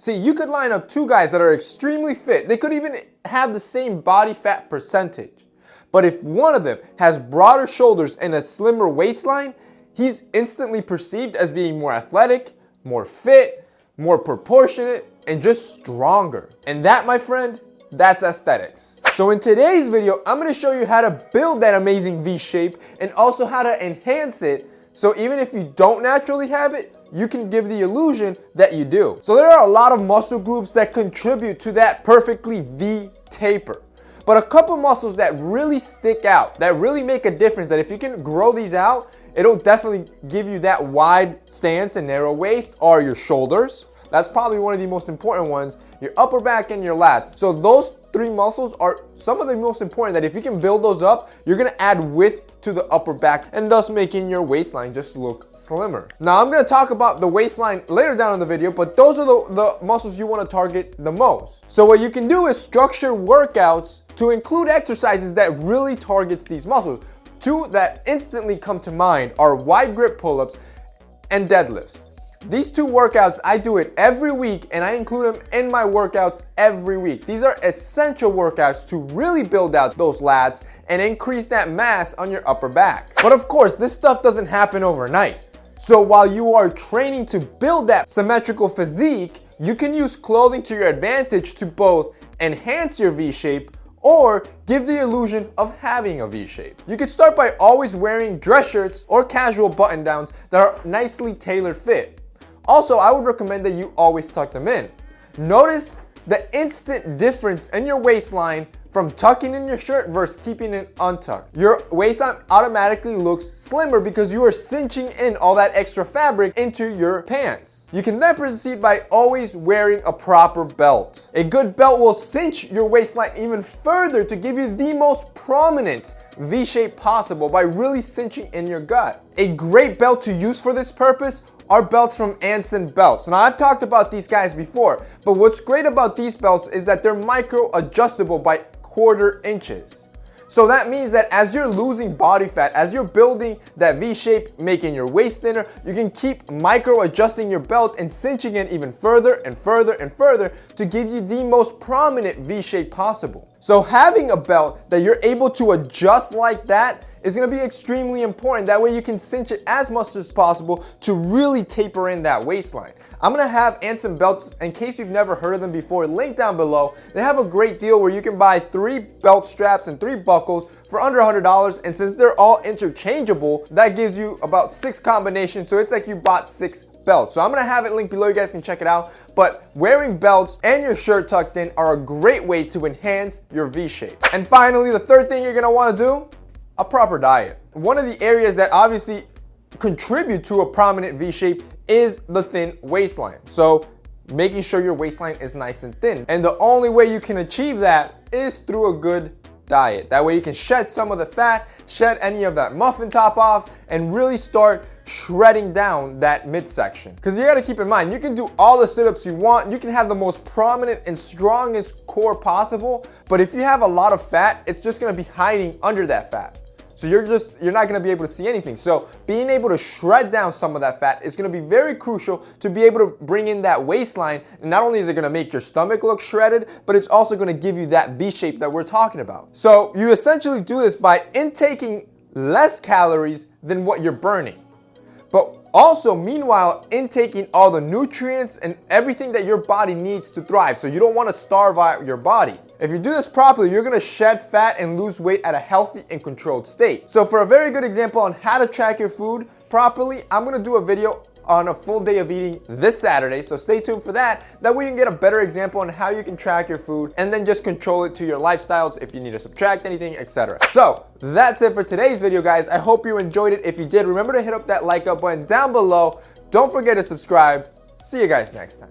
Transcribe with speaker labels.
Speaker 1: See, you could line up two guys that are extremely fit. They could even have the same body fat percentage. But if one of them has broader shoulders and a slimmer waistline, he's instantly perceived as being more athletic, more fit, more proportionate, and just stronger. And that, my friend, that's aesthetics. So in today's video, I'm gonna show you how to build that amazing V shape and also how to enhance it, so even if you don't naturally have it, you can give the illusion that you do. So there are a lot of muscle groups that contribute to that perfectly V taper. But a couple muscles that really stick out, that really make a difference, that if you can grow these out, it'll definitely give you that wide stance and narrow waist, are your shoulders. That's probably one of the most important ones, your upper back and your lats. So those three muscles are some of the most important, that if you can build those up, you're gonna add width to the upper back and thus making your waistline just look slimmer. Now I'm gonna talk about the waistline later down in the video, but those are the muscles you wanna target the most. So what you can do is structure workouts to include exercises that really targets these muscles. Two that instantly come to mind are wide grip pull-ups and deadlifts. These two workouts, I do it every week and I include them in my workouts every week. These are essential workouts to really build out those lats and increase that mass on your upper back. But of course, this stuff doesn't happen overnight. So while you are training to build that symmetrical physique, you can use clothing to your advantage to both enhance your V shape or give the illusion of having a V shape. You could start by always wearing dress shirts or casual button downs that are nicely tailored fit. Also, I would recommend that you always tuck them in. Notice the instant difference in your waistline from tucking in your shirt versus keeping it untucked. Your waistline automatically looks slimmer because you are cinching in all that extra fabric into your pants. You can then proceed by always wearing a proper belt. A good belt will cinch your waistline even further to give you the most prominent V shape possible by really cinching in your gut. A great belt to use for this purpose are belts from Anson Belts. Now I've talked about these guys before, but what's great about these belts is that they're micro adjustable by 1/4 inches. So that means that as you're losing body fat, as you're building that V shape, making your waist thinner, you can keep micro adjusting your belt and cinching it even further and further and further to give you the most prominent V shape possible. So having a belt that you're able to adjust like that is going to be extremely important. That way you can cinch it as much as possible to really taper in that waistline. I'm going to have Anson Belts, in case you've never heard of them before, linked down below. They have a great deal where you can buy 3 belt straps and 3 buckles for under $100, and since they're all interchangeable, that gives you about 6 combinations, so it's like you bought 6 belts. So I'm gonna have it linked below, you guys can check it out. But wearing belts and your shirt tucked in are a great way to enhance your V shape. And finally, the third thing you're gonna wanna do, a proper diet. One of the areas that obviously contribute to a prominent V shape is the thin waistline. So making sure your waistline is nice and thin. And the only way you can achieve that is through a good diet. That way you can shed some of the fat, shed any of that muffin top off, and really start shredding down that midsection. Because you got to keep in mind, you can do all the sit-ups you want, you can have the most prominent and strongest core possible, but if you have a lot of fat, it's just going to be hiding under that fat. So you're not going to be able to see anything. So being able to shred down some of that fat is going to be very crucial to be able to bring in that waistline. And not only is it going to make your stomach look shredded, but it's also going to give you that V shape that we're talking about. So you essentially do this by intaking less calories than what you're burning, but also meanwhile intaking all the nutrients and everything that your body needs to thrive. So you don't want to starve out your body. If you do this properly, you're gonna shed fat and lose weight at a healthy and controlled state. So for a very good example on how to track your food properly, I'm gonna do a video on a full day of eating this Saturday, so stay tuned for that. That way you can get a better example on how you can track your food and then just control it to your lifestyles if you need to subtract anything, etc. So that's it for today's video, guys. I hope you enjoyed it. If you did, remember to hit up that like up button down below. Don't forget to subscribe. See you guys next time.